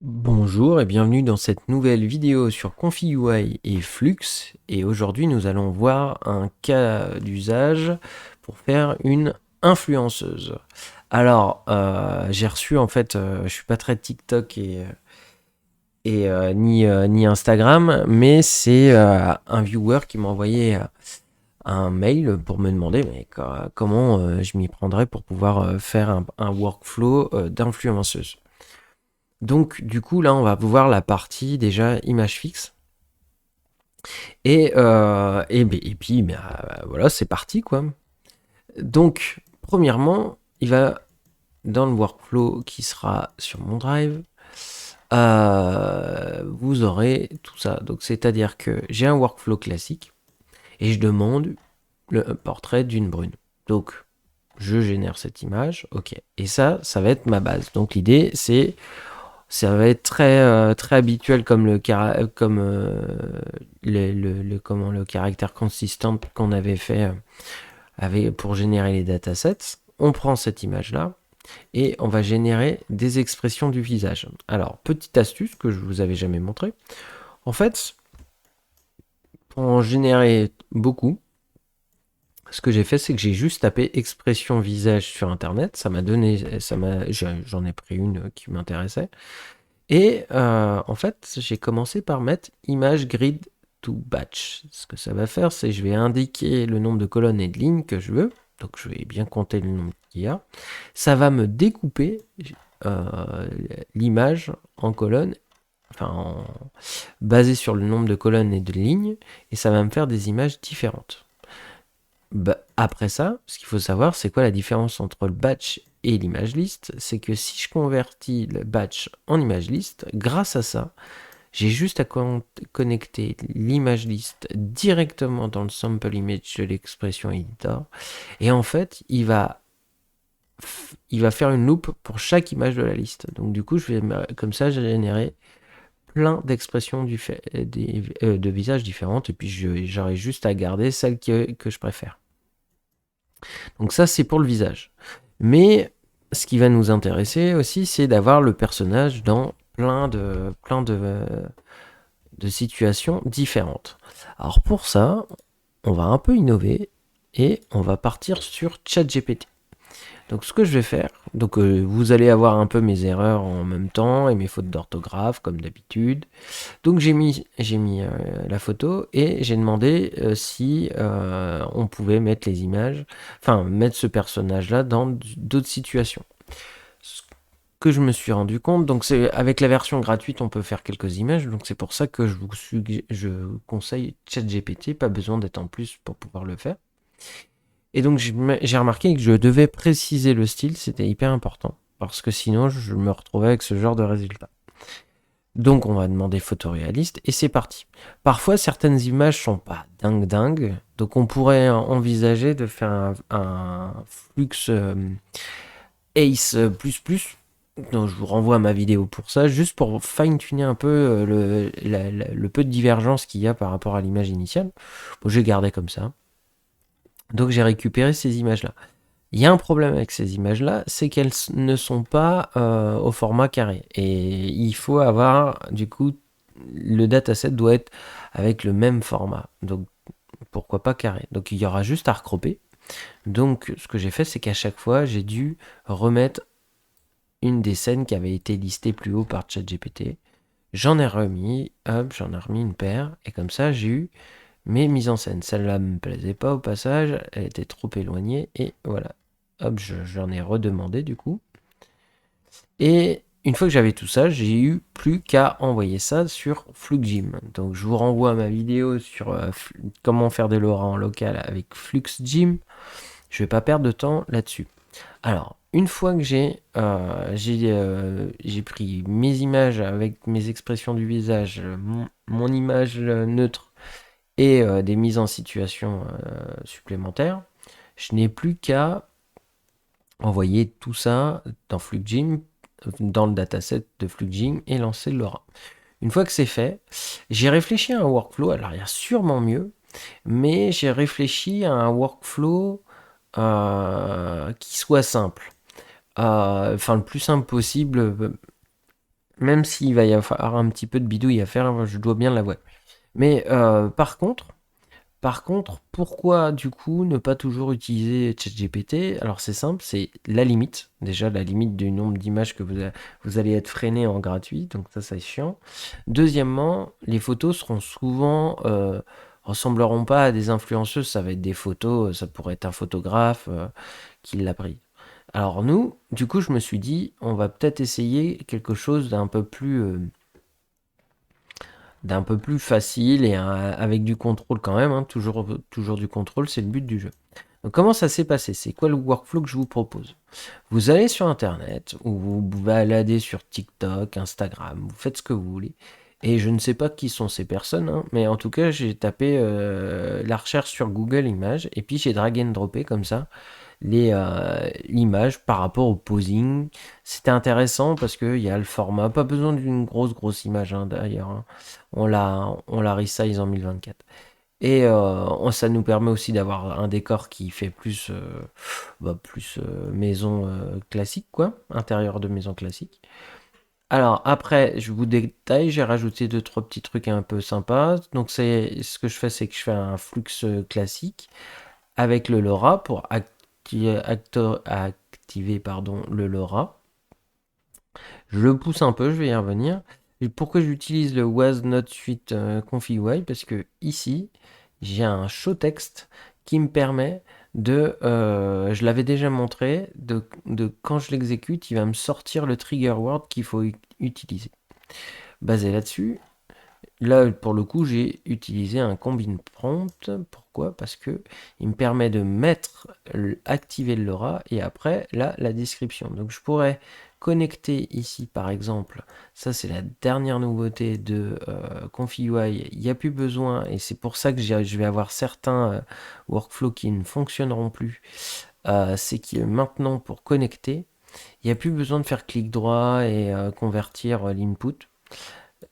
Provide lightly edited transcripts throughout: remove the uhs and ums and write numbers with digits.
Bonjour et bienvenue dans cette nouvelle vidéo sur ConfiUI et Flux. Et aujourd'hui, nous allons voir un cas d'usage pour faire une influenceuse. Alors, j'ai reçu en fait, je suis pas très TikTok ni Instagram, mais c'est un viewer qui m'a envoyé un mail pour me demander comment je m'y prendrais pour pouvoir faire un workflow d'influenceuse. Donc, du coup, là, on va voir la partie déjà image fixe. Et puis, voilà, c'est parti, quoi. Donc, premièrement, il va dans le workflow qui sera sur mon drive. Vous aurez tout ça. Donc, c'est-à-dire que j'ai un workflow classique et je demande le portrait d'une brune. Donc, je génère cette image, ok. Et ça va être ma base. Donc, l'idée, c'est ça va être très habituel comme le caractère consistant qu'on avait fait pour générer les datasets. On prend cette image-là et on va générer des expressions du visage. Alors, petite astuce que je vous avais jamais montré. En fait, pour en générer beaucoup, ce que j'ai fait, c'est que j'ai juste tapé expression visage sur internet. Ça m'a donné, j'en ai pris une qui m'intéressait. Et en fait, j'ai commencé par mettre image grid to batch. Ce que ça va faire, c'est que je vais indiquer le nombre de colonnes et de lignes que je veux. Donc je vais bien compter le nombre qu'il y a. Ça va me découper euh, l'image en colonnes, basée sur le nombre de colonnes et de lignes, et ça va me faire des images différentes. Après ça, ce qu'il faut savoir, c'est quoi la différence entre le batch et l'image list? C'est que si je convertis le batch en image list, grâce à ça, j'ai juste à connecter l'image list directement dans le sample image de l'expression editor. Et en fait, il va faire une loop pour chaque image de la liste. Donc du coup, comme ça, j'ai généré plein d'expressions de visages différentes. Et puis, j'aurai juste à garder celle que je préfère. Donc ça, c'est pour le visage. Mais ce qui va nous intéresser aussi, c'est d'avoir le personnage dans plein de situations différentes. Alors pour ça, on va un peu innover et on va partir sur ChatGPT. Donc ce que je vais faire, vous allez avoir un peu mes erreurs en même temps et mes fautes d'orthographe comme d'habitude. Donc j'ai mis la photo et j'ai demandé si on pouvait mettre les images, enfin mettre ce personnage-là dans d'autres situations. Ce que je me suis rendu compte, donc c'est avec la version gratuite, on peut faire quelques images, donc c'est pour ça que je conseille ChatGPT, pas besoin d'être en plus pour pouvoir le faire. Et donc j'ai remarqué que je devais préciser le style, c'était hyper important, parce que sinon je me retrouvais avec ce genre de résultat. Donc on va demander photoréaliste et c'est parti. Parfois certaines images sont pas dingues, donc on pourrait envisager de faire un flux Ace++. Donc je vous renvoie à ma vidéo pour ça, juste pour fine-tuner un peu le peu de divergence qu'il y a par rapport à l'image initiale. Bon, j'ai gardé comme ça. Donc j'ai récupéré ces images-là. Il y a un problème avec ces images-là, c'est qu'elles ne sont pas au format carré. Et il faut avoir, du coup, le dataset doit être avec le même format. Donc pourquoi pas carré. Donc il y aura juste à recroper. Donc ce que j'ai fait, c'est qu'à chaque fois, j'ai dû remettre une des scènes qui avait été listée plus haut par ChatGPT. J'en ai remis, hop, j'en ai remis une paire. Et comme ça, j'ai eu mes mises en scène. Celle-là me plaisait pas au passage, elle était trop éloignée. Et voilà. Hop, j'en ai redemandé du coup. Et une fois que j'avais tout ça, j'ai eu plus qu'à envoyer ça sur FluxGym. Donc je vous renvoie à ma vidéo sur comment faire des LoRa en local avec FluxGym. Je vais pas perdre de temps là-dessus. Alors, une fois que j'ai pris mes images avec mes expressions du visage, mon image neutre et des mises en situation supplémentaires, je n'ai plus qu'à envoyer tout ça dans FluxGym, dans le dataset de FluxGym et lancer LoRa. Une fois que c'est fait, j'ai réfléchi à un workflow. Alors, il y a sûrement mieux, mais j'ai réfléchi à un workflow qui soit simple. Enfin, le plus simple possible. Même s'il va y avoir un petit peu de bidouille à faire, je dois bien l'avouer. Mais par contre, pourquoi du coup ne pas toujours utiliser ChatGPT? Alors c'est simple, c'est la limite. Déjà la limite du nombre d'images que vous allez être freiné en gratuit, donc ça c'est chiant. Deuxièmement, les photos seront souvent ressembleront pas à des influenceuses, ça va être des photos, ça pourrait être un photographe qui l'a pris. Alors nous, du coup, je me suis dit, on va peut-être essayer quelque chose d'un peu plus facile et avec du contrôle quand même, hein, toujours du contrôle, c'est le but du jeu. Donc comment ça s'est passé? C'est quoi le workflow que je vous propose? Vous allez sur Internet, ou vous vous baladez sur TikTok, Instagram, vous faites ce que vous voulez. Et je ne sais pas qui sont ces personnes, hein, mais en tout cas, j'ai tapé la recherche sur Google Images, et puis j'ai drag and droppé comme ça l'image par rapport au posing. C'était intéressant parce qu'il y a le format, pas besoin d'une grosse image hein, d'ailleurs, hein. On la resize en 1024. Et ça nous permet aussi d'avoir un décor qui fait plus maison classique, quoi, intérieur de maison classique. Alors après, je vous détaille, j'ai rajouté deux trois petits trucs un peu sympas. Donc c'est ce que je fais, c'est que je fais un flux classique avec le LoRa pour activer pardon, le LoRa. Je le pousse un peu, je vais y revenir. Et pourquoi j'utilise le Was Not Suite Config Parce que ici, j'ai un show text qui me permet je l'avais déjà montré, de quand je l'exécute, il va me sortir le trigger word qu'il faut utiliser. Basé là-dessus, là, pour le coup, j'ai utilisé un combine prompt. Pourquoi? Parce que il me permet de activer le LoRa et après, là, la description. Donc, je pourrais connecter ici, par exemple, ça c'est la dernière nouveauté de ConfigUI. Il n'y a plus besoin, et c'est pour ça que je vais avoir certains workflows qui ne fonctionneront plus. C'est que maintenant, pour connecter, il n'y a plus besoin de faire clic droit et convertir l'input.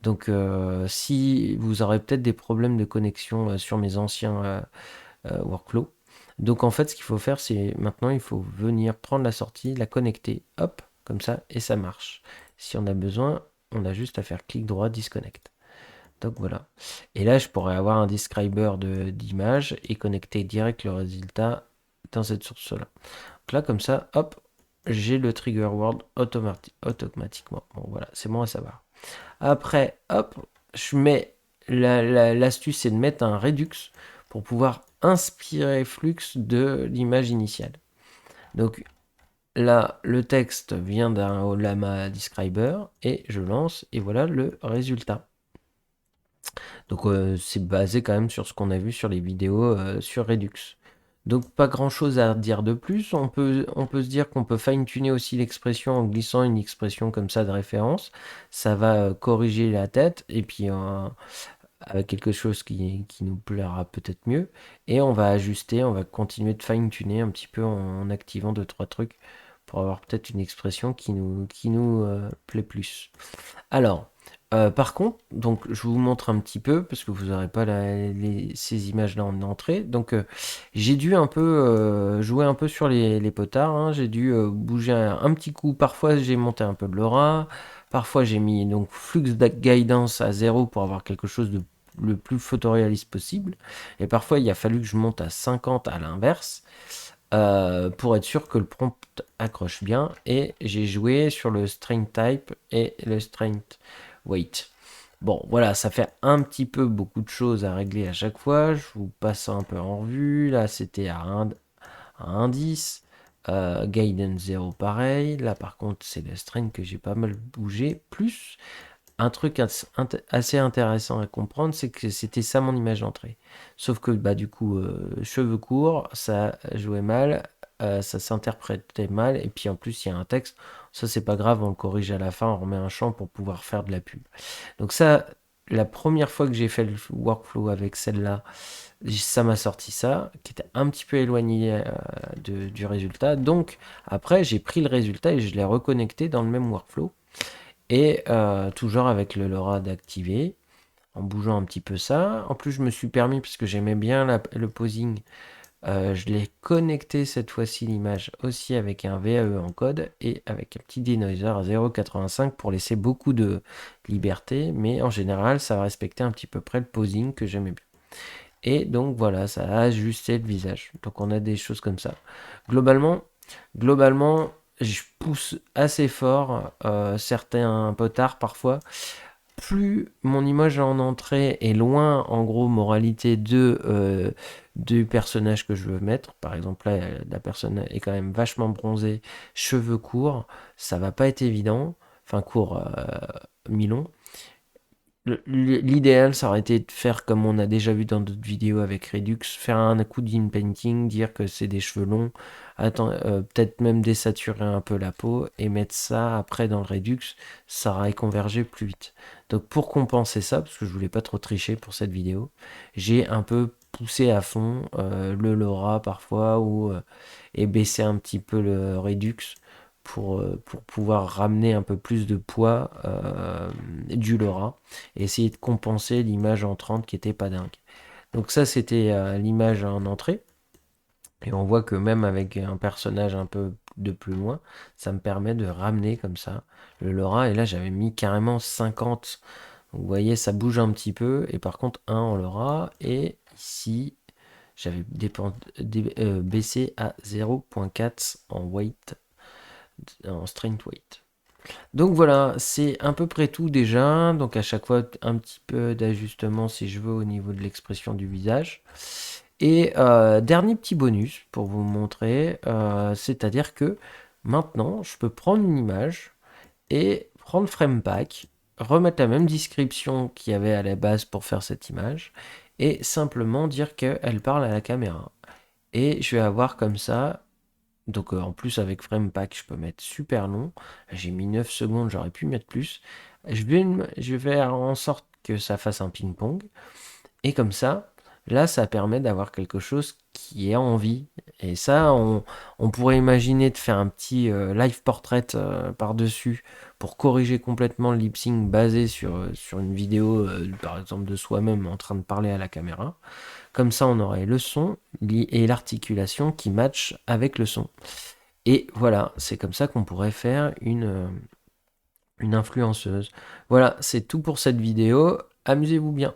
Donc, si vous aurez peut-être des problèmes de connexion sur mes anciens workflows. Donc, en fait, ce qu'il faut faire, c'est maintenant, il faut venir prendre la sortie, la connecter, hop, comme ça, et ça marche. Si on a besoin, on a juste à faire clic droit, disconnect. Donc voilà. Et là, je pourrais avoir un describer d'image et connecter direct le résultat dans cette source-là. Donc là, comme ça, hop, j'ai le trigger word automatiquement. Bon, voilà, c'est bon à savoir. Après, hop, je mets l'astuce, c'est de mettre un Redux pour pouvoir inspirer Flux de l'image initiale. Donc là, le texte vient d'un Lama Describer et je lance et voilà le résultat. Donc c'est basé quand même sur ce qu'on a vu sur les vidéos sur Redux. Donc pas grand chose à dire de plus. On peut se dire qu'on peut fine-tuner aussi l'expression en glissant une expression comme ça de référence. Ça va corriger la tête et puis avec quelque chose qui nous plaira peut-être mieux. Et on va ajuster, on va continuer de fine-tuner un petit peu en activant deux, trois trucs pour avoir peut-être une expression qui nous plaît plus. Alors, par contre, donc je vous montre un petit peu parce que vous n'aurez pas ces images-là en entrée. Donc, j'ai dû un peu jouer un peu sur les potards, hein. J'ai dû bouger un petit coup. Parfois, j'ai monté un peu de l'aura. Parfois, j'ai mis donc flux guidance à 0 pour avoir quelque chose de le plus photoréaliste possible. Et parfois, il a fallu que je monte à 50 à l'inverse pour être sûr que le prompt accroche bien. Et j'ai joué sur le string type et le string weight. Bon, voilà, ça fait un petit peu beaucoup de choses à régler à chaque fois. Je vous passe un peu en revue. Là, c'était à 1,10. Guidance 0 pareil. Là, par contre, c'est le string que j'ai pas mal bougé. Plus, un truc assez intéressant à comprendre, c'est que c'était ça mon image d'entrée. Sauf que bah du coup, cheveux courts, ça jouait mal, ça s'interprétait mal, et puis en plus il y a un texte. Ça c'est pas grave, on le corrige à la fin, on remet un champ pour pouvoir faire de la pub. Donc ça, la première fois que j'ai fait le workflow avec celle-là, ça m'a sorti ça, qui était un petit peu éloigné du résultat. Donc après, j'ai pris le résultat et je l'ai reconnecté dans le même workflow. Et toujours avec le LoRa d'activer, en bougeant un petit peu ça. En plus, je me suis permis, puisque j'aimais bien le posing, Je l'ai connecté cette fois-ci l'image aussi avec un VAE en code et avec un petit denoiser à 0,85 pour laisser beaucoup de liberté, mais en général ça va respecter un petit peu près le posing que j'aimais bien. Et donc voilà, ça a ajusté le visage. Donc on a des choses comme ça. Globalement, globalement, je pousse assez fort, certains un peu tard parfois. Plus mon image en entrée est loin, en gros, moralité du personnage que je veux mettre. Par exemple, là, la personne est quand même vachement bronzée, cheveux courts, ça va pas être évident. Enfin, court, mi-long. L'idéal, ça aurait été de faire comme on a déjà vu dans d'autres vidéos avec Redux, faire un coup d'inpainting, dire que c'est des cheveux longs, peut-être même désaturer un peu la peau et mettre ça après dans le Redux, ça aurait convergé plus vite. Donc pour compenser ça, parce que je voulais pas trop tricher pour cette vidéo, j'ai un peu poussé à fond le LoRa parfois et baissé un petit peu le Redux pour pouvoir ramener un peu plus de poids du LoRa et essayer de compenser l'image entrante qui était pas dingue. Donc ça c'était l'image en entrée. Et on voit que même avec un personnage un peu de plus loin, ça me permet de ramener comme ça le LoRa. Et là j'avais mis carrément 50. Donc, vous voyez ça bouge un petit peu. Et par contre 1 en LoRa. Et ici j'avais baissé à 0.4 en weight, en strength weight. Donc voilà, c'est à peu près tout déjà. Donc à chaque fois, un petit peu d'ajustement si je veux au niveau de l'expression du visage. Et dernier petit bonus pour vous montrer, c'est-à-dire que maintenant, je peux prendre une image et prendre FramePack, remettre la même description qu'il y avait à la base pour faire cette image, et simplement dire qu'elle parle à la caméra. Et je vais avoir comme ça donc en plus avec FramePack, je peux mettre super long. J'ai mis 9 secondes, j'aurais pu mettre plus. Je vais faire en sorte que ça fasse un ping-pong. Et comme ça, là, ça permet d'avoir quelque chose qui est en vie. Et ça, on pourrait imaginer de faire un petit live portrait par-dessus pour corriger complètement le lip sync basé sur une vidéo, par exemple, de soi-même en train de parler à la caméra. Comme ça, on aurait le son et l'articulation qui match avec le son. Et voilà, c'est comme ça qu'on pourrait faire une influenceuse. Voilà, c'est tout pour cette vidéo. Amusez-vous bien.